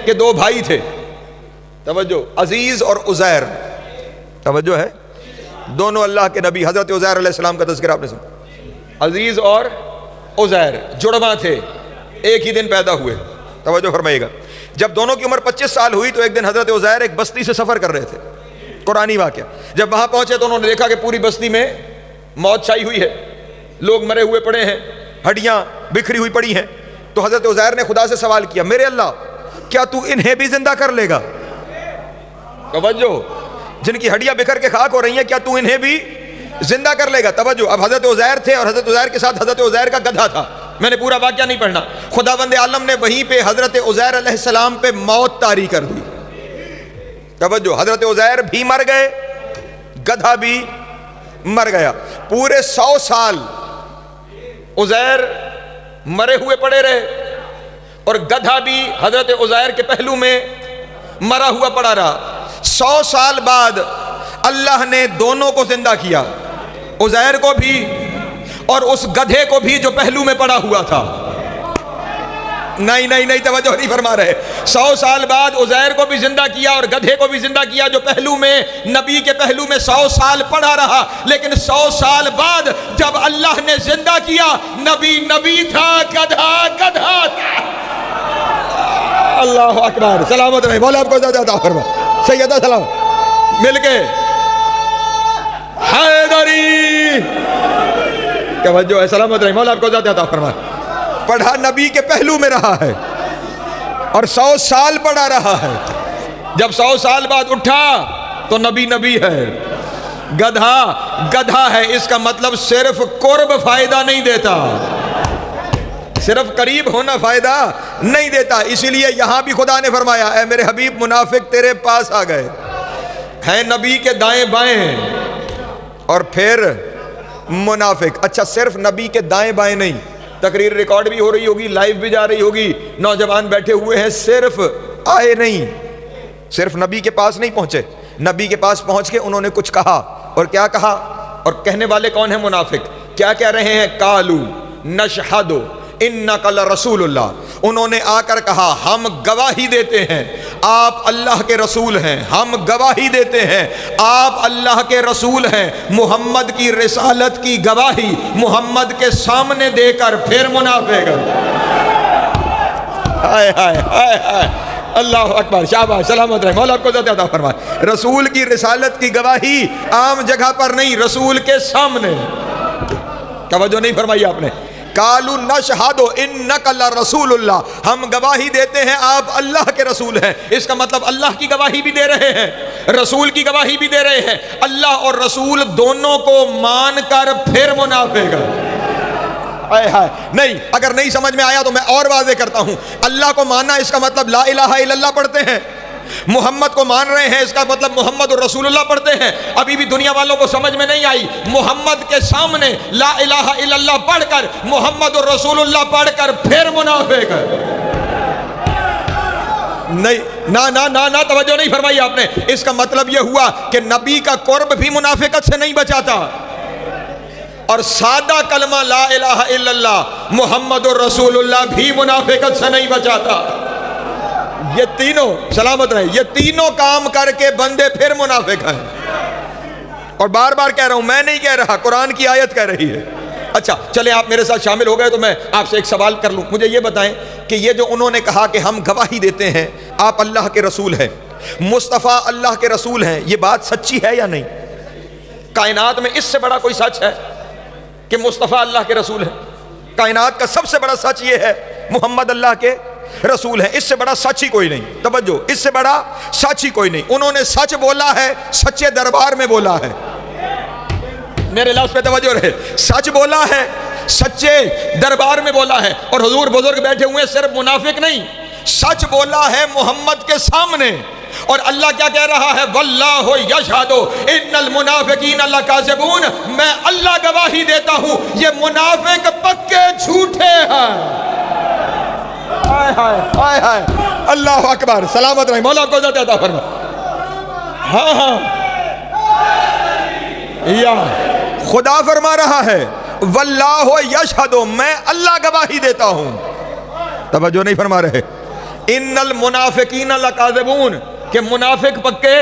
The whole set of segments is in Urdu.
کہ دو بھائی تھے، توجہ، عزیز اور عزیر، توجہ ہے، دونوں اللہ کے نبی، حضرت عزیر علیہ السلام کا تذکرہ آپ نے سنا، عزیز اور عزیر جڑواں تھے، ایک ہی دن پیدا ہوئے، توجہ فرمائیے گا۔ جب دونوں کی عمر 25 سال ہوئی تو ایک دن حضرت عزیر ایک بستی سے سفر کر رہے تھے، قرآنی واقعہ۔ جب وہاں پہنچے تو انہوں نے دیکھا کہ پوری بستی میں موت چھائی ہوئی ہے، لوگ مرے ہوئے پڑے ہیں، ہڈیاں بکھری ہوئی پڑی ہیں۔ تو حضرت عزیر نے خدا سے سوال کیا، میرے اللہ کیا تو انہیں بھی زندہ کر لے گا؟ توجہ، جن کی ہڈیاں بکھر کے خاک ہو رہی ہیں، کیا تو انہیں بھی زندہ کر لے گا؟ توجہ، اب حضرت عزیر تھے اور حضرت عزیر کے ساتھ حضرت عزیر کا گدھا تھا، میں نے پورا واقعہ نہیں پڑھنا۔ خداوند عالم نے وہیں پہ حضرت عزیر علیہ السلام پہ موت طاری کر دی، توجہ، حضرت عزیر بھی مر گئے، گدھا بھی مر گیا۔ پورے 100 سال عزیر مرے ہوئے پڑے رہے اور گدھا بھی حضرت عزیر کے پہلو میں مرا ہوا پڑا رہا۔ 100 سال بعد اللہ نے دونوں کو زندہ کیا، عزیر کو بھی اور اس گدھے کو بھی جو پہلو میں پڑا ہوا تھا۔ نہیں توجہ نہیں فرما رہے۔ 100 سال بعد عزیر کو بھی زندہ کیا اور گدھے کو بھی زندہ کیا جو پہلو میں، نبی کے پہلو میں 100 سال پڑا رہا، لیکن 100 سال بعد جب اللہ نے زندہ کیا، نبی نبی تھا، گدھا گدھا تھا۔ اللہ اکبر، سلامت رہے، مولا آپ کو زیادہ عطا فرما، سیدہ سلام مل کے حیدری، توجہ ہے، سلامت رہے، مولا آپ کو زیادہ عطا فرما۔ پڑھا نبی کے پہلو میں رہا ہے اور 100 سال پڑا رہا ہے، جب 100 سال بعد اٹھا تو نبی نبی ہے، گدھا گدھا ہے۔ اس کا مطلب صرف قرب فائدہ نہیں دیتا، صرف قریب ہونا فائدہ نہیں دیتا۔ اسی لیے یہاں بھی خدا نے فرمایا، اے میرے حبیب منافق تیرے پاس آ گئے ہیں، نبی کے دائیں بائیں، اور پھر منافق۔ اچھا، صرف نبی کے دائیں بائیں نہیں، تقریر ریکارڈ بھی ہو رہی ہوگی، لائیو بھی جا رہی ہوگی، نوجوان بیٹھے ہوئے ہیں، صرف آئے نہیں، صرف نبی کے پاس نہیں پہنچے، نبی کے پاس پہنچ کے انہوں نے کچھ کہا، اور کیا کہا؟ اور کہنے والے کون ہیں؟ منافق۔ کیا کہہ رہے ہیں؟ قالوا نشہد انک لرسول اللہ، انہوں نے آ کر کہا ہم گواہی دیتے ہیں آپ اللہ کے رسول ہیں، ہم گواہی دیتے ہیں آپ اللہ کے رسول ہیں۔ محمد کی رسالت کی گواہی محمد کے سامنے دے کر پھر منافق۔ ہائے ہائے ہائے ہائے، اللہ اکبر، شاباش، سلامت رہے، مولا آپ کو زیادہ عطا فرمائے۔ رسول کی رسالت کی گواہی عام جگہ پر نہیں، رسول کے سامنے۔ توجہ نہیں فرمائی آپ نے؟ قالوا نشہد انک لرسول اللہ، ہم گواہی دیتے ہیں آپ اللہ کے رسول ہیں۔ اس کا مطلب اللہ کی گواہی بھی دے رہے ہیں، رسول کی گواہی بھی دے رہے ہیں، اللہ اور رسول دونوں کو مان کر پھر منافق۔ نہیں، اگر نہیں سمجھ میں آیا تو میں اور واضح کرتا ہوں۔ اللہ کو ماننا، اس کا مطلب لا الہ الا اللہ پڑھتے ہیں، محمد کو مان رہے ہیں، اس کا مطلب محمد الرسول اللہ پڑھتے ہیں۔ ابھی بھی دنیا والوں کو سمجھ میں نہیں آئی، محمد کے سامنے لا الہ الا اللہ پڑھ کر، محمد الرسول اللہ پڑھ کر پھر منافق۔ نہیں، نہ توجہ نہیں فرمائی آپ نے۔ اس کا مطلب یہ ہوا کہ نبی کا قرب بھی منافقت سے نہیں بچاتا، اور سادہ کلمہ لا الہ الا اللہ محمد الرسول اللہ بھی منافقت سے نہیں بچاتا۔ یہ تینوں، سلامت رہے، یہ تینوں کام کر کے بندے پھر منافق ہیں۔ اور بار بار کہہ رہا ہوں، میں نہیں کہہ رہا، قرآن کی آیت کہہ رہی ہے۔ اچھا چلیں، آپ میرے ساتھ شامل ہو گئے تو میں آپ سے ایک سوال کر لوں، مجھے یہ بتائیں کہ یہ جو انہوں نے کہا کہ ہم گواہی دیتے ہیں آپ اللہ کے رسول ہیں، مصطفیٰ اللہ کے رسول ہیں، یہ بات سچی ہے یا نہیں؟ کائنات میں اس سے بڑا کوئی سچ ہے کہ مصطفیٰ اللہ کے رسول ہیں؟ کائنات کا سب سے بڑا سچ یہ ہے محمد اللہ کے رسول ہیں، اس سے بڑا سچ ہی کوئی نہیں۔ توجہ، اس سے بڑا سچ ہی کوئی نہیں۔ انہوں نے سچ بولا ہے، سچے دربار میں بولا ہے، میرے لفظ پہ توجہ رہے، سچ بولا ہے، سچے دربار میں بولا ہے۔ اور حضور بزرگ بیٹھے ہوئے صرف منافق نہیں، سچ بولا ہے محمد کے سامنے۔ اور اللہ کیا کہہ رہا ہے؟ واللہ یشہد ان المنافقین لکاذبون، میں اللہ گواہی دیتا ہوں یہ منافق پکے جھوٹے ہیں۔ ہائے ہائے، اللہ اکبر، سلامت رہے، مولا کو زیادہ عطا فرما۔ ہاں یا خدا فرما رہا ہے واللہ یشہد، میں اللہ گواہی دیتا ہوں۔ توجہ نہیں فرما رہے؟ ان المنافقین لکاذبون، کہ منافق پکے،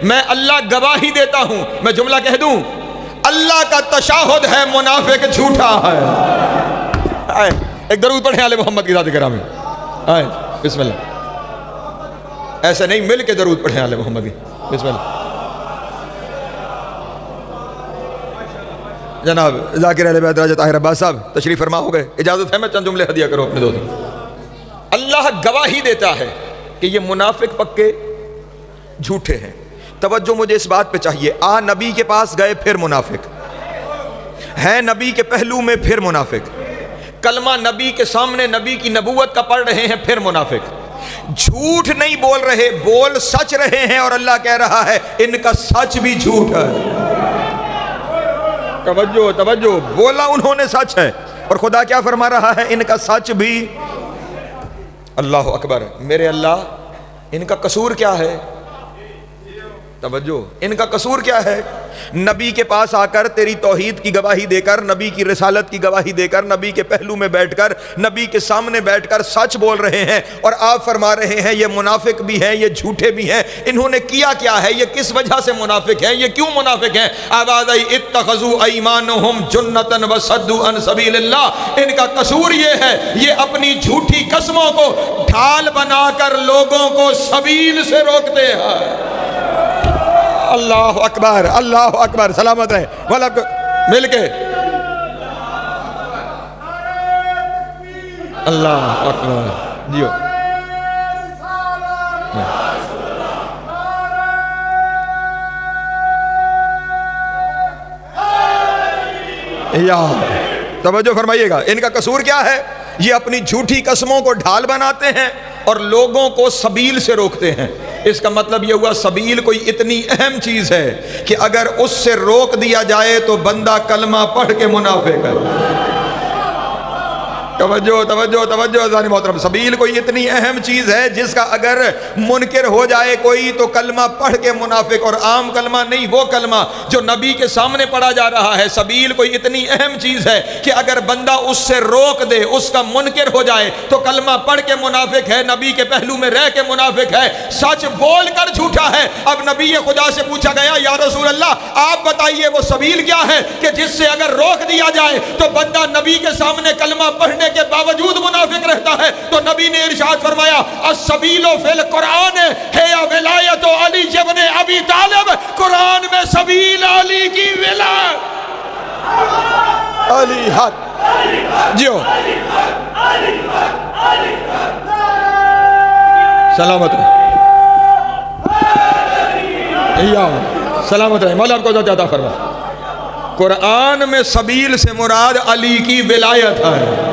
میں اللہ گواہی دیتا ہوں، میں جملہ کہہ دوں، اللہ کا تشاہد ہے منافق جھوٹا ہے۔ آئے ایک درود پڑھیں آل محمد کی ذات گرامی، آئے بسم اللہ، ایسے نہیں مل کے درود پڑھیں آل محمد کی، بسم اللہ۔ جناب ذاکر اہل بیت راجہ طاہر عباس صاحب تشریف فرما ہو گئے، اجازت ہے میں چند جملے ہدیہ کروں اپنے دوستوں۔ اللہ گواہی دیتا ہے کہ یہ منافق پکے جھوٹے ہیں۔ توجہ مجھے اس بات پہ چاہیے، نبی کے پاس گئے پھر منافق ہیں، نبی کے پہلو میں پھر منافق، کلمہ نبی کے سامنے نبی کی نبوت کا پڑھ رہے ہیں پھر منافق، جھوٹ نہیں بول رہے، بول سچ رہے ہیں، اور اللہ کہہ رہا ہے ان کا سچ بھی جھوٹ ہے۔ توجہ توجہ، بولا انہوں نے سچ ہے، اور خدا کیا فرما رہا ہے، ان کا سچ بھی۔ اللہ اکبر، میرے اللہ، ان کا قصور کیا ہے؟ توجہ، ان کا قصور کیا ہے؟ نبی کے پاس آ کر تیری توحید کی گواہی دے کر، نبی کی رسالت کی گواہی دے کر، نبی کے پہلو میں بیٹھ کر، نبی کے سامنے بیٹھ کر سچ بول رہے ہیں، اور آپ فرما رہے ہیں یہ منافق بھی ہیں، یہ جھوٹے بھی ہیں۔ انہوں نے کیا کیا ہے؟ یہ کس وجہ سے منافق ہیں؟ یہ کیوں منافق ہیں؟ آواز آئی اتخذوا ایمانہم جنتا وصدوا عن سبیل اللہ۔ ان کا قصور یہ ہے، یہ اپنی جھوٹی قسموں کو ڈھال بنا کر لوگوں کو سبیل سے روکتے ہیں۔ اللہ اکبر، اللہ اکبر، سلامت رہے مولا کو مل کے، اللہ اکبر جیو۔ یا توجہ فرمائیے گا، ان کا قصور کیا ہے؟ یہ اپنی جھوٹی قسموں کو ڈھال بناتے ہیں اور لوگوں کو سبیل سے روکتے ہیں۔ اس کا مطلب یہ ہوا سبیل کوئی اتنی اہم چیز ہے کہ اگر اس سے روک دیا جائے تو بندہ کلمہ پڑھ کے منافق ہے۔ توجہ توجہ توجہ عزیزان محترم، سبیل کوئی اتنی اہم چیز ہے جس کا اگر منکر ہو جائے کوئی تو کلمہ پڑھ کے منافق، اور عام کلمہ نہیں، وہ کلمہ جو نبی کے سامنے پڑھا جا رہا ہے۔ سبیل کوئی اتنی اہم چیز ہے کہ اگر بندہ اس سے روک دے، اس کا منکر ہو جائے تو کلمہ پڑھ کے منافق ہے، نبی کے پہلو میں رہ کے منافق ہے، سچ بول کر جھوٹا ہے۔ اب نبی خدا سے پوچھا گیا، یا رسول اللہ آپ بتائیے وہ سبیل کیا ہے کہ جس سے اگر روک دیا جائے تو بندہ نبی کے سامنے کلمہ پڑھنے کے باوجود منافق رہتا ہے؟ تو نبی نے ارشاد فرمایا، السبیل فی القرآن ہے ولایت علی ابن ابی طالب، قرآن میں سبیل علی کی ولایت۔ علی حق جیو، سلامت رہے، سلامت رہے، مولا آپ کو زیادہ فرما۔ قرآن میں سبیل سے مراد علی کی ولایت ہے۔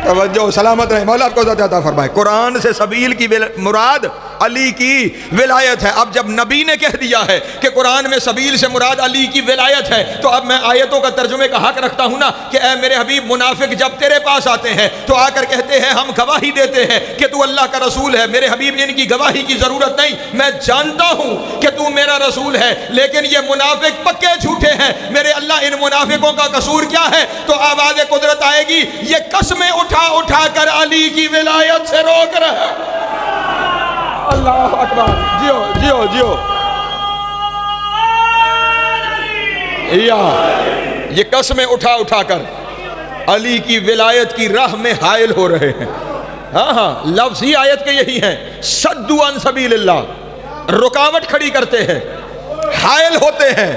توجہ، سلامت رہے، مولا آپ کو عطا فرمائے۔ قرآن سے سبیل کی مراد علی کی ولایت ہے۔ اب جب نبی نے کہہ دیا ہے کہ قرآن میں سبیل سے مراد علی کی ولایت ہے، تو اب میں آیتوں کا ترجمے کا حق رکھتا ہوں نا کہ اے میرے حبیب، منافق جب تیرے پاس آتے ہیں تو آ کر کہتے ہیں ہم گواہی دیتے ہیں کہ تو اللہ کا رسول ہے۔ میرے حبیب، ان کی گواہی کی ضرورت نہیں، میں جانتا ہوں کہ تو میرا رسول ہے، لیکن یہ منافق پکے جھوٹے ہیں۔ میرے اللہ، ان منافقوں کا قصور کیا ہے؟ تو آواز قدرت آئے گی، یہ قسمیں اٹھا کر علی کی ولایت سے روک رہے۔ اللہ اکبر، جیو جیو جیو۔ یہ قسمیں اٹھا کر علی کی ولایت کی راہ میں حائل ہو رہے ہیں۔ ہاں، لفظ ہی آیت کے یہی ہیں، صدوا عن سبیل اللہ، رکاوٹ کھڑی کرتے ہیں، حائل ہوتے ہیں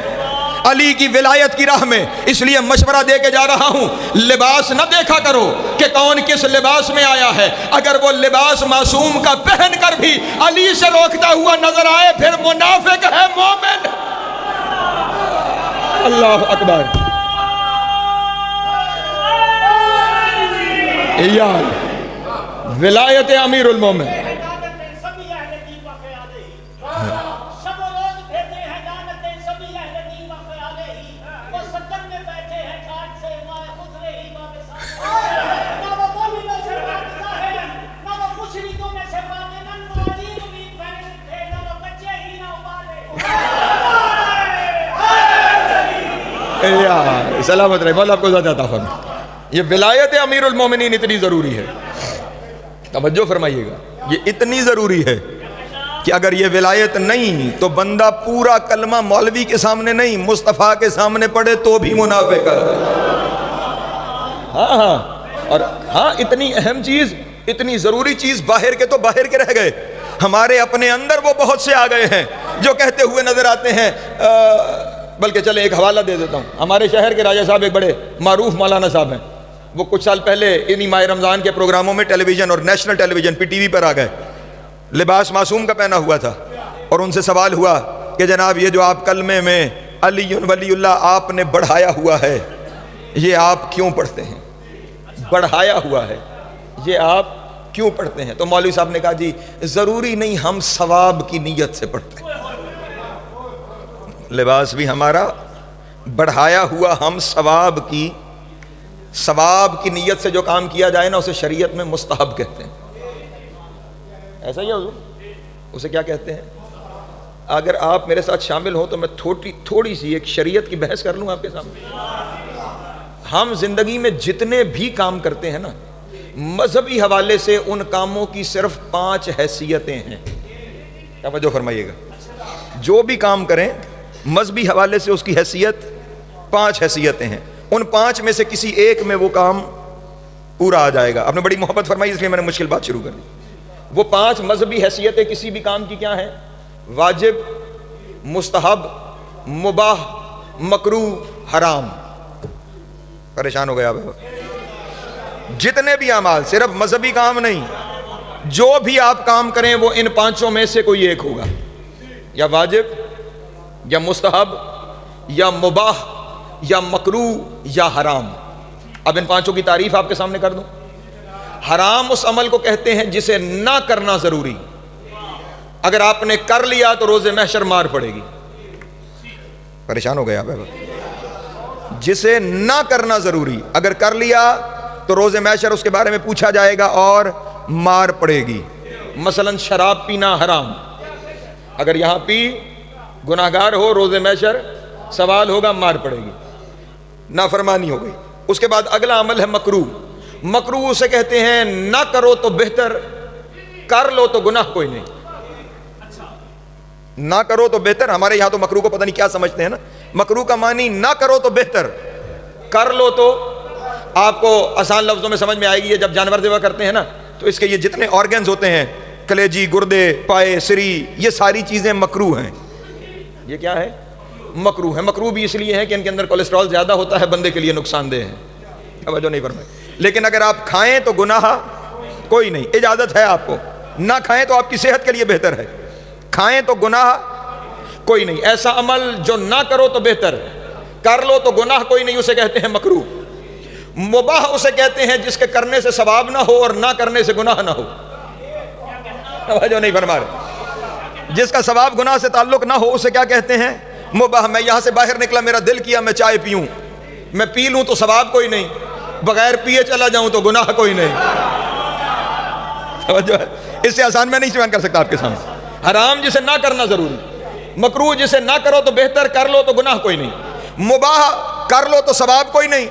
علی کی ولایت کی راہ میں۔ اس لیے مشورہ دے کے جا رہا ہوں، لباس نہ دیکھا کرو کہ کون کس لباس میں آیا ہے۔ اگر وہ لباس معصوم کا پہن کر بھی علی سے روکتا ہوا نظر آئے، پھر منافق ہے، مومن۔ اللہ اکبر، ولایت امیر المومن۔ سلامت رہے، مولا آپ کو زیادہ عطا فرمائے۔ یہ ولایت امیر المومنین اتنی ضروری ہے۔ توجہ فرمائیے گا, یہ اتنی ضروری ہے کہ اگر یہ ولایت نہیں تو بندہ پورا کلمہ مولوی کے سامنے نہیں مصطفیٰ کے سامنے پڑھے تو بھی منافق ہے. ہاں اور ہاں, اتنی اہم چیز, اتنی ضروری چیز باہر کے تو باہر کے رہ گئے, ہمارے اپنے اندر وہ بہت سے آ گئے ہیں جو کہتے ہوئے نظر آتے ہیں. بلکہ چلے ایک حوالہ دے دیتا ہوں, ہمارے شہر کے راجہ صاحب ایک بڑے معروف مولانا صاحب ہیں, وہ کچھ سال پہلے انہی ماہ رمضان کے پروگراموں میں ٹیلی ویژن اور نیشنل ٹیلی ویژن پی ٹی وی پر آ گئے. لباس معصوم کا پہنا ہوا تھا اور ان سے سوال ہوا کہ جناب یہ جو آپ کلمے میں علی ولی اللہ آپ نے بڑھایا ہوا ہے, یہ آپ کیوں پڑھتے ہیں؟ بڑھایا ہوا ہے, یہ آپ کیوں پڑھتے ہیں؟ تو مولوی صاحب نے کہا جی ضروری نہیں, ہم ثواب کی نیت سے پڑھتے ہیں. لباس بھی ہمارا بڑھایا ہوا, ہم ثواب کی نیت سے جو کام کیا جائے نا اسے شریعت میں مستحب کہتے ہیں. ایسا ہی ہے حضور, اسے کیا کہتے ہیں؟ اگر آپ میرے ساتھ شامل ہوں تو میں تھوڑی سی ایک شریعت کی بحث کر لوں آپ کے سامنے. ہم زندگی میں جتنے بھی کام کرتے ہیں نا, مذہبی حوالے سے ان کاموں کی صرف 5 حیثیتیں ہیں. توجہ فرمائیے گا, جو بھی کام کریں مذہبی حوالے سے اس کی حیثیت 5 حیثیتیں ہیں. ان 5 میں سے کسی ایک میں وہ کام پورا آ جائے گا. آپ نے بڑی محبت فرمائی اس لیے میں نے مشکل بات شروع کر دی. وہ 5 مذہبی حیثیتیں کسی بھی کام کی کیا ہیں؟ واجب, مستحب, مباح, مکروہ, حرام. پریشان ہو گیا آپ؟ جتنے بھی اعمال, صرف مذہبی کام نہیں, جو بھی آپ کام کریں وہ ان 5 میں سے کوئی ایک ہوگا, یا واجب, یا مستحب, یا مباح, یا مکروہ, یا حرام. اب ان 5 کی تعریف آپ کے سامنے کر دوں. حرام اس عمل کو کہتے ہیں جسے نہ کرنا ضروری, اگر آپ نے کر لیا تو روز محشر مار پڑے گی. پریشان ہو گیا آپ؟ جسے نہ کرنا ضروری, اگر کر لیا تو روز محشر اس کے بارے میں پوچھا جائے گا اور مار پڑے گی. مثلا شراب پینا حرام, اگر یہاں پی گناہگار ہو روز محشر سوال ہوگا, مار پڑے گی, نافرمانی ہو گئی. اس کے بعد اگلا عمل ہے مکروہ. مکروہ اسے کہتے ہیں نہ کرو تو بہتر, کر لو تو گناہ کوئی نہیں. نہ کرو تو بہتر, ہمارے یہاں تو مکروہ کو پتہ نہیں کیا سمجھتے ہیں نا. مکروہ کا معنی نہ کرو تو بہتر, کر لو تو آپ کو آسان لفظوں میں سمجھ میں آئے گی. جب جانور ذبح کرتے ہیں نا تو اس کے یہ جتنے آرگنز ہوتے ہیں, کلیجی, گردے, پائے, سری, یہ ساری چیزیں مکروہ ہیں. یہ کیا ہے؟ مکروہ ہے. مکروہ بھی اس لیے ہے کہ ان کے اندر کولیسٹرول زیادہ ہوتا ہے, بندے کے لیے نقصان دہ ہے. توجہ نہیں فرمائی. لیکن اگر آپ کھائیں تو گناہ کوئی نہیں, اجازت ہے آپ کو. نہ کھائیں تو آپ کی صحت کے لیے بہتر ہے, کھائیں تو گناہ کوئی نہیں. ایسا عمل جو نہ کرو تو بہتر, کر لو تو گناہ کوئی نہیں, اسے کہتے ہیں مکروہ. مباح اسے کہتے ہیں جس کے کرنے سے ثواب نہ ہو اور نہ کرنے سے گناہ نہ ہو. توجہ نہیں فرما رہے. جس کا ثواب گناہ سے تعلق نہ ہو اسے کیا کہتے ہیں؟ مباح. میں یہاں سے باہر نکلا, میرا دل کیا میں چائے پیوں, میں پی لوں تو ثواب کوئی نہیں, بغیر پیے چلا جاؤں تو گناہ کوئی نہیں. اس سے آسان میں نہیں بیان کر سکتا آپ کے سامنے. حرام جسے نہ کرنا ضروری, مکروہ جسے نہ کرو تو بہتر, کر لو تو گناہ کوئی نہیں. مباح کر لو تو ثواب کوئی نہیں,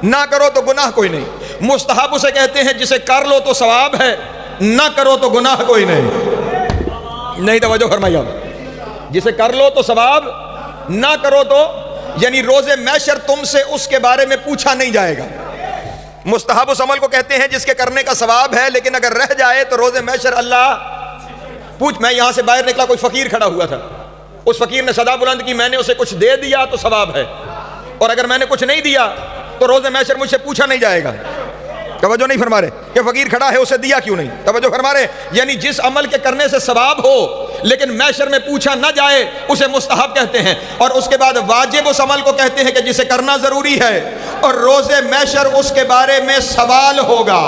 نہ کرو تو گناہ کوئی نہیں. مستحب اسے کہتے ہیں جسے کر لو تو ثواب ہے, نہ کرو تو گناہ کوئی نہیں. نہیں توجہ فرمائیے آپ. جسے کر لو تو ثواب, نہ کرو تو, یعنی روز محشر تم سے اس کے بارے میں پوچھا نہیں جائے گا. مستحب اس عمل کو کہتے ہیں جس کے کرنے کا ثواب ہے, لیکن اگر رہ جائے تو روز محشر اللہ پوچھ. میں یہاں سے باہر نکلا, کوئی فقیر کھڑا ہوا تھا, اس فقیر نے صدا بلند کی, میں نے اسے کچھ دے دیا تو ثواب ہے, اور اگر میں نے کچھ نہیں دیا تو روز محشر مجھ سے پوچھا نہیں جائے گا. توجہ نہیں فرما رہے کہ فقیر کھڑا ہے اسے دیا کیوں نہیں. توجہ فرما رہے. یعنی جس عمل کے کرنے سے ثواب ہو لیکن محشر میں پوچھا نہ جائے اسے مستحب کہتے ہیں. اور اس کے بعد واجب اس عمل کو کہتے ہیں کہ جسے کرنا ضروری ہے اور روز محشر اس کے بارے میں سوال ہوگا.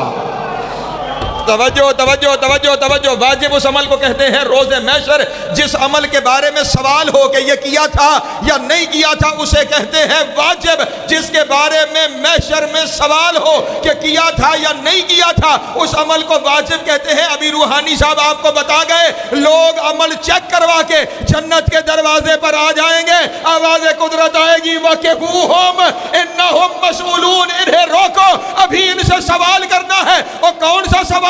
توجہ توجہ توجہ توجہ. واجب اس عمل کو کہتے ہیں روز محشر جس عمل کے بارے میں سوال ہو کہ یہ کیا تھا یا نہیں کیا تھا اسے کہتے ہیں واجب. جس کے بارے میں محشر میں سوال ہو کہ کیا تھا یا نہیں کیا تھا اس عمل کو واجب کہتے ہیں. ابھی روحانی صاحب آپ کو بتا گئے, لوگ عمل چیک کروا کے جنت کے دروازے پر آ جائیں گے, آواز قدرت آئے گی وَقِفُوهُمْ إِنَّهُمْ مَسْئُولُونَ, انہیں روکو ابھی ان سے سوال کرنا ہے. اور کون سا سوال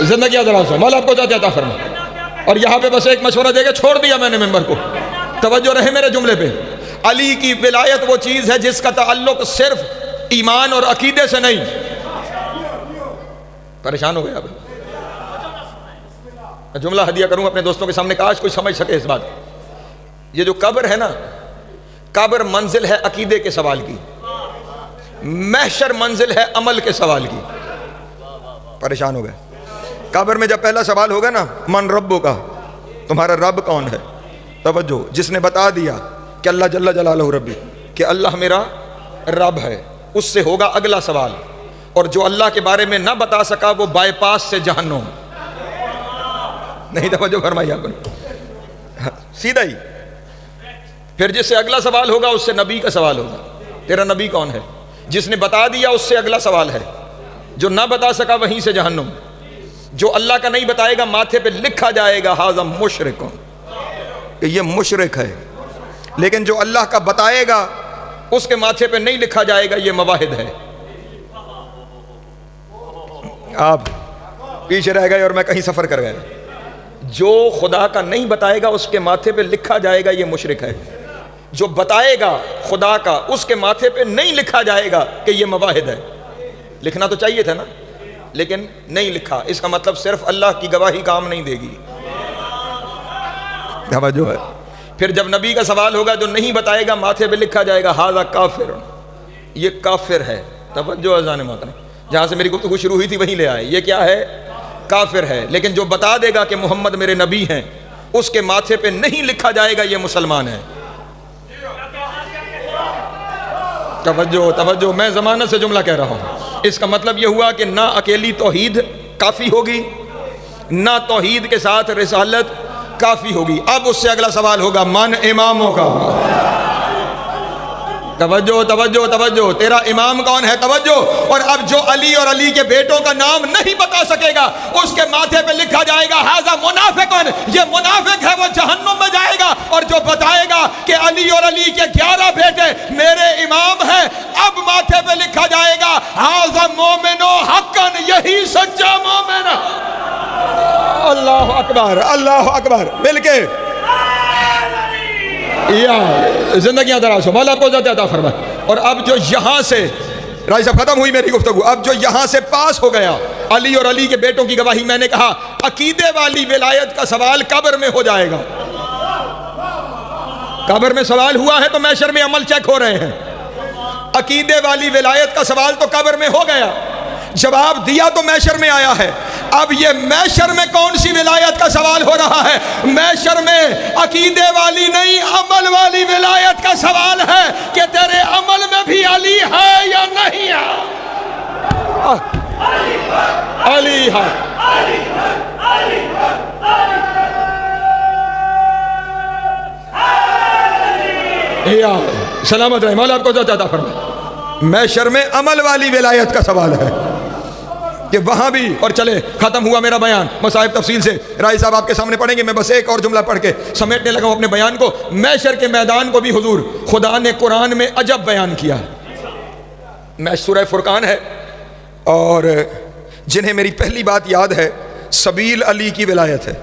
زندگی دراز ہو، مولا آپ کو عطا فرمائے۔ اور یہاں پہ بس ایک مشورہ دے کے چھوڑ دیا میں نے ممبر کو، توجہ رہے میرے جملے پہ۔ علی کی ولایت وہ چیز ہے جس کا تعلق صرف ایمان اور عقیدے سے نہیں۔ پریشان ہو گیا اب جملہ ہدیہ کروں اپنے دوستوں کے سامنے، کاش کوئی سمجھ سکے اس بات۔ یہ جو قبر ہے نا، قبر منزل ہے عقیدے کے سوال کی، محشر منزل ہے عمل کے سوال کی۔ پریشان ہو گئے۔ قبر میں جب پہلا سوال ہوگا نا، من ربو کا، تمہارا رب کون ہے؟ توجہ، جس نے بتا دیا کہ اللہ جل جلالہ ربی، کہ اللہ میرا رب ہے، اس سے ہوگا اگلا سوال۔ اور جو اللہ کے بارے میں نہ بتا سکا وہ بائی پاس سے جہنم۔ نہیں توجہ فرمائی آپ نے، سیدھا ہی۔ پھر جس سے اگلا سوال ہوگا اس سے نبی کا سوال ہوگا، تیرا نبی کون ہے؟ جس نے بتا دیا اس سے اگلا سوال ہے، جو نہ بتا سکا وہیں سے جہنم۔ جو اللہ کا نہیں بتائے گا ماتھے پہ لکھا جائے گا ھذا مشرک، کہ یہ مشرک ہے۔ لیکن جو اللہ کا بتائے گا اس کے ماتھے پہ نہیں لکھا جائے گا یہ موحد ہے۔ آپ پیچھے رہ گئے اور میں کہیں سفر کر گیا۔ جو خدا کا نہیں بتائے گا اس کے ماتھے پہ لکھا جائے گا یہ مشرک ہے، جو بتائے گا خدا کا اس کے ماتھے پہ نہیں لکھا جائے گا کہ یہ موحد ہے۔ لکھنا تو چاہیے تھا نا، لیکن نہیں لکھا، اس کا مطلب صرف اللہ کی گواہی کام نہیں دے گی۔ توجہ ہے۔ پھر جب نبی کا سوال ہوگا جو نہیں بتائے گا ماتھے پہ لکھا جائے گا ھذا کافر، یہ کافر ہے۔ توجہ اذان ماتن، جہاں سے میری گفتگو شروع ہوئی تھی وہیں لے آئے، یہ کیا ہے؟ کافر ہے۔ لیکن جو بتا دے گا کہ محمد میرے نبی ہیں اس کے ماتھے پہ نہیں لکھا جائے گا یہ مسلمان ہے۔ توجہ توجہ، میں ضمانت سے جملہ کہہ رہا ہوں۔ اس کا مطلب یہ ہوا کہ نہ اکیلی توحید کافی ہوگی، نہ توحید کے ساتھ رسالت کافی ہوگی۔ اب اس سے اگلا سوال ہوگا من اماموں کا۔ توجہ توجہ توجہ، تیرا امام کون ہے؟ توجہ۔ اور اب جو علی اور علی کے بیٹوں کا نام نہیں بتا سکے گا اس کے ماتھے پہ لکھا جائے گا ھذا منافقن، یہ منافق ہے، وہ جہنم میں جائے گا۔ اور جو بتائے گا کہ علی اور علی کے 11 بیٹے میرے امام ہیں، اب ماتھے پہ لکھا جائے گا ھذا مومن حقا، یہی سچا مومن۔ اللہ اکبر اللہ اکبر، مل کے یا زندگیاں دراز ہو، مولا آپ کو عطا فرمائے۔ اور اب جو یہاں سے رائی صاحب ختم ہوئی میری گفتگو، اب جو یہاں سے پاس ہو گیا علی اور علی کے بیٹوں کی گواہی، میں نے کہا عقیدے والی ولایت کا سوال قبر میں ہو جائے گا۔ قبر میں سوال ہوا ہے تو محشر میں عمل چیک ہو رہے ہیں۔ عقیدے والی ولایت کا سوال تو قبر میں ہو گیا، جواب دیا تو محشر میں آیا ہے۔ اب یہ محشر میں کون سی ولایت کا سوال ہو رہا ہے؟ محشر میں عقیدے والی نہیں، عمل والی ولایت کا سوال ہے کہ تیرے عمل میں بھی علی ہے یا نہیں ہے۔ علی ہے، یا سلامت رہے، مولا آپ کو عطا فرمائے۔ محشر میں عمل والی ولایت کا سوال ہے کہ وہاں بھی۔ اور چلے ختم ہوا میرا بیان، مصائب تفصیل سے رائی صاحب آپ کے سامنے پڑھیں گے، میں بس ایک اور جملہ پڑھ کے سمیٹنے لگا ہوں اپنے بیان کو۔ محشر کے میدان کو بھی حضور خدا نے قرآن میں عجب بیان کیا ہے۔ سورہ فرقان ہے، اور جنہیں میری پہلی بات یاد ہے سبیل علی کی ولایت ہے،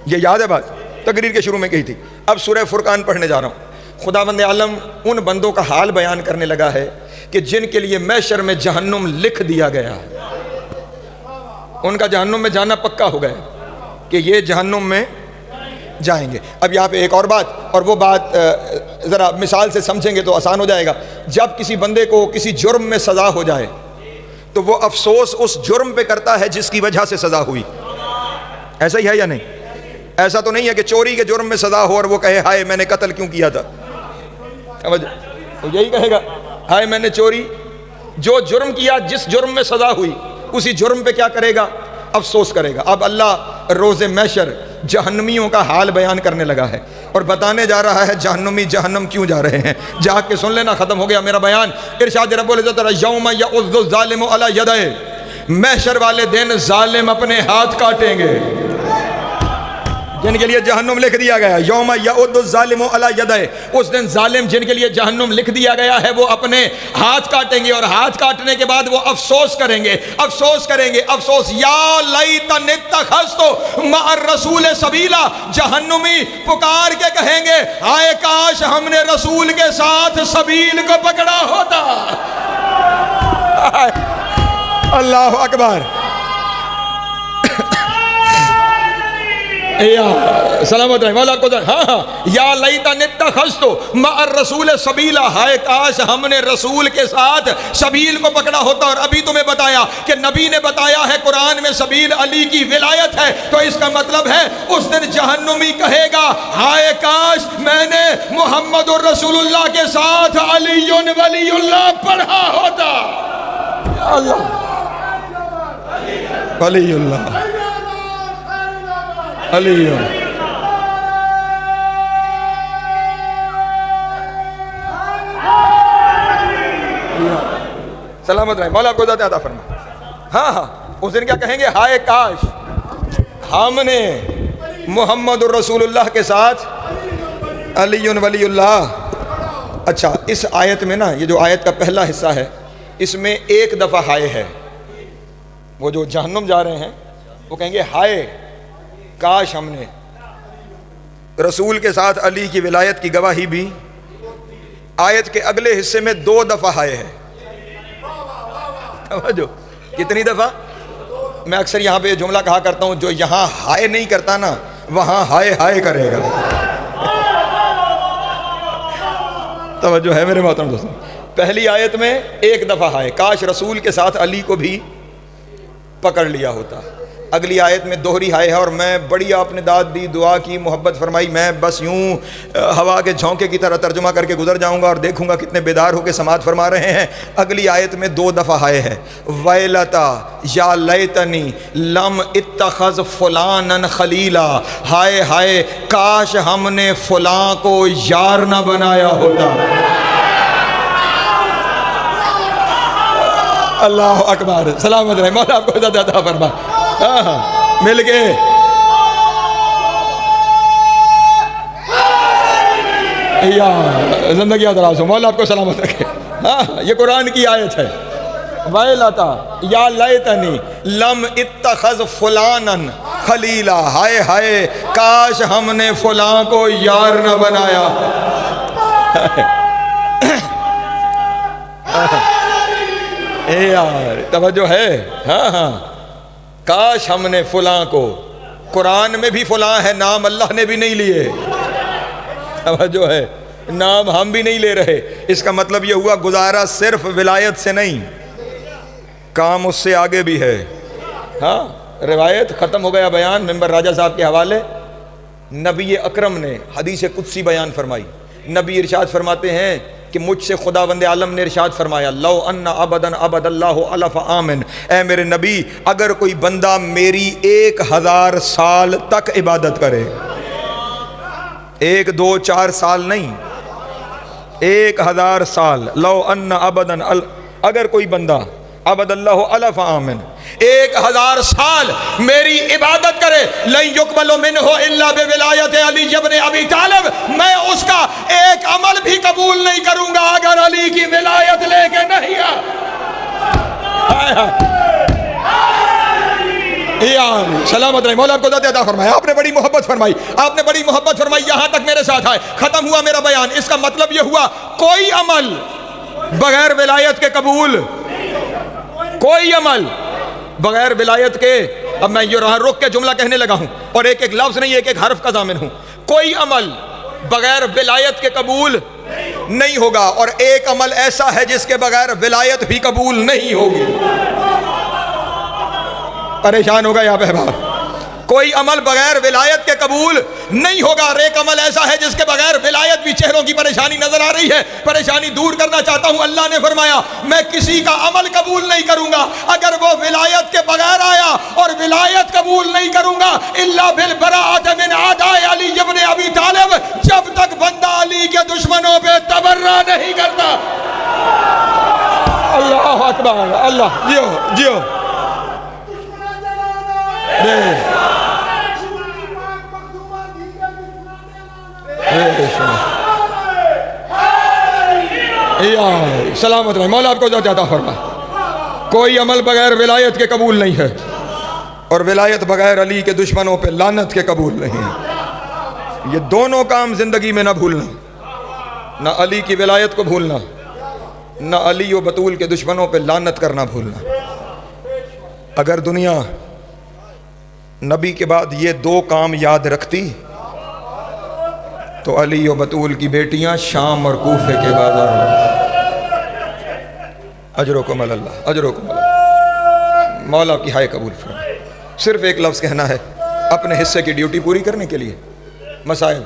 یہ یاد ہے بات، تقریر کے شروع میں کہی تھی۔ اب سورہ فرقان پڑھنے جا رہا ہوں۔ خداوند عالم ان بندوں کا حال بیان کرنے لگا ہے کہ جن کے لیے محشر میں جہنم لکھ دیا گیا ہے، ان کا جہنم میں جانا پکا ہو گیا کہ یہ جہنم میں جائیں گے۔ اب یہاں پہ ایک اور بات، اور وہ بات ذرا مثال سے سمجھیں گے تو آسان ہو جائے گا۔ جب کسی بندے کو کسی جرم میں سزا ہو جائے تو وہ افسوس اس جرم پہ کرتا ہے جس کی وجہ سے سزا ہوئی، ایسا ہی ہے یا نہیں؟ ایسا تو نہیں ہے کہ چوری کے جرم میں سزا ہو اور وہ کہے ہائے میں نے قتل کیوں کیا تھا، وہ یہی کہے گا ہائے میں نے چوری۔ جو جرم کیا، جس جرم میں سزا ہوئی، اسی جرم پہ کیا کرے گا؟ افسوس کرے گا۔ اب اللہ روز محشر جہنمیوں کا حال بیان کرنے لگا ہے اور بتانے جا رہا ہے جہنمی جہنم کیوں جا رہے ہیں۔ جا کے سن لینا، ختم ہو گیا میرا بیان۔ ارشاد رب العزت یوم یعض الظالم علی یدیہ، محشر والے دن ظالم اپنے ہاتھ کاٹیں گے۔ جن کے لیے جہنم لکھ دیا گیا. یوم یعض الظالم علی یدیہ, اس دن ظالم جن کے لیے جہنم لکھ دیا گیا ہے وہ اپنے ہاتھ کاٹیں گے, اور ہاتھ کاٹنے کے بعد وہ افسوس کریں گے, افسوس کریں گے, افسوس. یا لیتنی اتخذت مع الرسول سبیلا, جہنمی پکار کے کہیں گے ہائے کاش ہم نے رسول کے ساتھ سبیل کو پکڑا ہوتا. اللہ اکبر. سلامت رہے مولا کو. ہاں یا لیتنی اتخذت مع الرسول سبیلا, ہائے کاش ہم نے رسول کے ساتھ سبیل کو پکڑا ہوتا. اور ابھی تمہیں بتایا کہ نبی نے بتایا ہے قرآن میں سبیل علی کی ولایت ہے, تو اس کا مطلب ہے اس دن جہنمی کہے گا ہائے کاش میں نے محمد رسول اللہ کے ساتھ علی ولی اللہ پڑھا ہوتا. اللہ ولی اللہ علی. سلامت رہے مولا کو ذات عطا فرما. ہاں اس دن کیا کہیں گے ہائے کاش ہم نے محمد الرسول اللہ کے ساتھ علی ولی اللہ. اچھا اس آیت میں نا, یہ جو آیت کا پہلا حصہ ہے اس میں ایک دفعہ ہائے ہے. وہ جو جہنم جا رہے ہیں وہ کہیں گے ہائے کاش ہم نے رسول کے ساتھ علی کی ولایت کی گواہی بھی. آیت کے اگلے حصے میں 2 دفعہ ہائے ہے. جو کتنی دفعہ؟ میں اکثر یہاں پہ جملہ کہا کرتا ہوں, جو یہاں ہائے نہیں کرتا نا وہاں ہائے ہائے کرے گا. توجہ ہے میرے محترم دوستوں. پہلی آیت میں 1 دفعہ ہائے, کاش رسول کے ساتھ علی کو بھی پکڑ لیا ہوتا. اگلی آیت میں دوہری ہائے ہے, اور میں بڑی آپ نے داد دی, دعا کی, محبت فرمائی, میں بس یوں ہوا کے جھونکے کی طرح ترجمہ کر کے گزر جاؤں گا اور دیکھوں گا کتنے بیدار ہو کے سماعت فرما رہے ہیں. اگلی آیت میں 2 دفعہ ہائے ہے. ویلتا یا لیتنی لم اتخذ فلانا خلیلا, ہائے ہائے کاش ہم نے فلاں کو یار نہ بنایا ہوتا. اللہ اکبر. سلامت رہے مولا آپ کو عزت عطا فرما. مل گئے. یا زندگی دراز ہو, مولا آپ کو سلامت رکھے. ہاں یہ قرآن کی آیت ہے. ویلتا یا لیتنی لم اتخذ فلانا خلیلا, ہائے ہائے کاش ہم نے فلاں کو یار نہ بنایا. اے یار توجہ ہے. ہاں کاش ہم نے فلاں کو, قرآن میں بھی فلاں ہے, نام اللہ نے بھی نہیں لیے. توجہ ہے, نام ہم بھی نہیں لے رہے. اس کا مطلب یہ ہوا گزارا صرف ولایت سے نہیں, کام اس سے آگے بھی ہے. ہاں روایت ختم ہو گیا بیان ممبر راجہ صاحب کے حوالے. نبی اکرم نے حدیث قدسی بیان فرمائی. نبی ارشاد فرماتے ہیں کہ مجھ سے خداوند عالم نے ارشاد فرمایا لو ان عبدا عبد اللہ الف آمن, اے میرے نبی اگر کوئی بندہ میری 1000 سال تک عبادت کرے, 1 2 4 سال نہیں, 1000 سال. لو ان عبدا, اگر کوئی بندہ عبد اللہ الف آمن 1000 سال میری عبادت کرے, لن یقبل منہ الا بولایت علی ابن ابی طالب, میں اس کا ایک عمل بھی قبول نہیں کروں گا اگر علی کی ولایت لے کے نہیں سلامت رہے مولا آپ کو ذات عطا فرمائے. آپ نے بڑی محبت فرمائی, آپ نے بڑی محبت فرمائی, یہاں تک میرے ساتھ آئے. ختم ہوا میرا بیان. اس کا مطلب یہ ہوا کوئی عمل بغیر ولایت کے قبول, کوئی عمل بغیر ولایت کے. اب میں یہ رک کے جملہ کہنے لگا ہوں اور ایک ایک لفظ نہیں, ایک ایک حرف کا ضامن ہوں. کوئی عمل بغیر ولایت کے قبول نہیں ہوگا, اور ایک عمل ایسا ہے جس کے بغیر ولایت بھی قبول نہیں ہوگی. پریشان ہوگا یہاں پہ بات. کوئی عمل بغیر ولایت کے قبول نہیں ہوگا, اور ایک عمل ایسا ہے جس کے بغیر ولایت بھی. چہروں کی پریشانی نظر آ رہی ہے, پریشانی دور کرنا چاہتا ہوں. اللہ نے فرمایا میں کسی کا عمل قبول نہیں کروں گا اگر وہ ولایت کے بغیر آیا, اور ولایت قبول نہیں کروں گا الا بالبراءۃ من اعداء علی ابن ابی طالب, جب تک بندہ علی کے دشمنوں پہ تبرہ نہیں کرتا. اللہ اکبر. اللہ جیو جیو. سلامت رہے، مولا آپ کو ذات عطا فرمائے۔ کوئی عمل بغیر ولایت کے قبول نہیں ہے، اور ولایت بغیر علی کے دشمنوں پہ لعنت کے قبول نہیں ہے۔ یہ دونوں کام زندگی میں نہ بھولنا، نہ علی کی ولایت کو بھولنا، نہ علی و بطول کے دشمنوں پہ لعنت کرنا بھولنا۔ اگر دنیا نبی کے بعد یہ دو کام یاد رکھتی تو علی و بطول کی بیٹیاں شام اور کوفے کے بازار میں۔ اجرکم اللہ، اجرکم اللہ، مولا آپ کی ہائے قبول فرمائے۔ صرف ایک لفظ کہنا ہے اپنے حصے کی ڈیوٹی پوری کرنے کے لیے۔ مسائل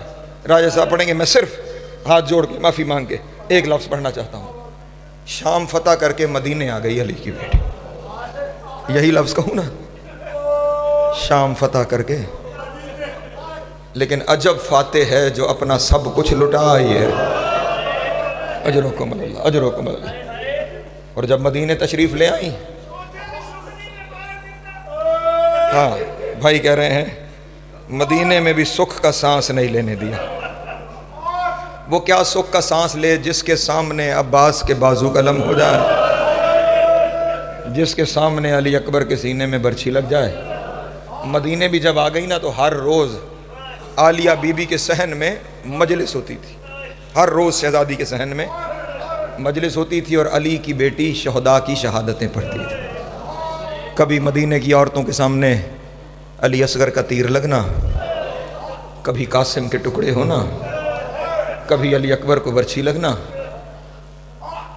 راجہ صاحب پڑھیں گے، میں صرف ہاتھ جوڑ کے معافی مانگ کے ایک لفظ پڑھنا چاہتا ہوں۔ شام فتح کر کے مدینے آ گئی علی کی بیٹی، یہی لفظ کہوں نا، شام فتح کر کے، لیکن عجب فاتح ہے جو اپنا سب کچھ لٹا آئی ہے۔ اجرکم اللہ، اجرکم اللہ۔ اور جب مدینے تشریف لے آئیں، ہاں بھائی کہہ رہے ہیں مدینے میں بھی سکھ کا سانس نہیں لینے دیا۔ وہ کیا سکھ کا سانس لے جس کے سامنے عباس کے بازو قلم ہو جائے، جس کے سامنے علی اکبر کے سینے میں برچھی لگ جائے۔ مدینے بھی جب آ گئی نا تو ہر روز عالیہ بی بی کے صحن میں مجلس ہوتی تھی، ہر روز شہزادی کے صحن میں مجلس ہوتی تھی، اور علی کی بیٹی شہداء کی شہادتیں پڑھتی تھی۔ کبھی مدینے کی عورتوں کے سامنے علی اصغر کا تیر لگنا، کبھی قاسم کے ٹکڑے ہونا، کبھی علی اکبر کو برچھی لگنا،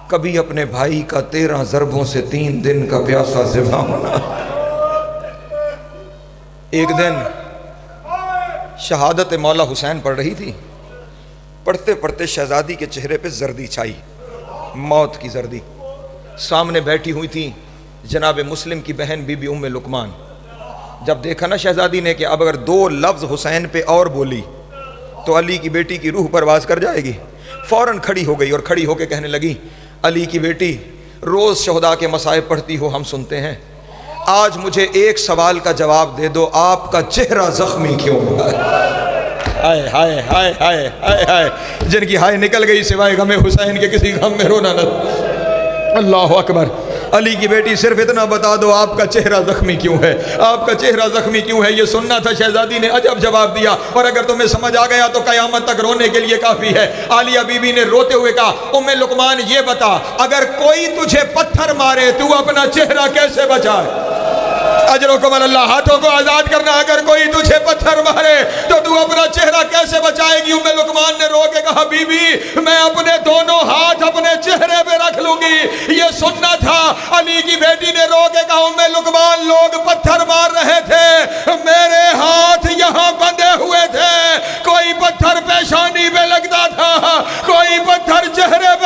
کبھی اپنے بھائی کا 13 ضربوں سے 3 دن کا پیاسا ذبح ہونا۔ ایک دن شہادت مولا حسین پڑھ رہی تھی، پڑھتے پڑھتے شہزادی کے چہرے پہ زردی چھائی، موت کی زردی۔ سامنے بیٹھی ہوئی تھی جناب مسلم کی بہن بی بی ام لقمان۔ جب دیکھا نا شہزادی نے کہ اب اگر 2 لفظ حسین پہ اور بولی تو علی کی بیٹی کی روح پرواز کر جائے گی، فوراً کھڑی ہو گئی اور کھڑی ہو کے کہنے لگی، علی کی بیٹی روز شہداء کے مصائب پڑھتی ہو، ہم سنتے ہیں، آج مجھے ایک سوال کا جواب دے دو، آپ کا چہرہ زخمی کیوں ہوا ہے؟ ہائے ہائے ہائے ہائے ہائے ہائے، جن کی ہائے نکل گئی سوائے غم حسین کے کسی غم میں رونا نہ۔ اللہ اکبر۔ علی کی بیٹی صرف اتنا بتا دو آپ کا چہرہ زخمی کیوں ہے، آپ کا چہرہ زخمی کیوں ہے، یہ سننا تھا۔ شہزادی نے عجب جواب دیا، اور اگر تمہیں سمجھ آ گیا تو قیامت تک رونے کے لیے کافی ہے۔ عالیہ بی بی نے روتے ہوئے کہا، ام لقمان یہ بتا، اگر کوئی تجھے پتھر مارے تو اپنا چہرہ کیسے بچائے؟ اجرکم اللہ، ہاتھوں کو آزاد کرنا۔ اگر کوئی تجھے پتھر مارے تو اپنا چہرہ کیسے بچائے گی؟ ام لقمان نے رو کے کہا، بی بی میں اپنے دونوں ہاتھ اپنے چہرے پہ رکھ لوں گی، یہ سننا تھا۔ علی کی بیٹی نے رو کے کہا، ام لقمان لوگ پتھر مار رہے تھے، میرے ہاتھ یہاں بندھے ہوئے تھے، کوئی پتھر پیشانی پہ لگتا تھا، کوئی پتھر چہرے پہ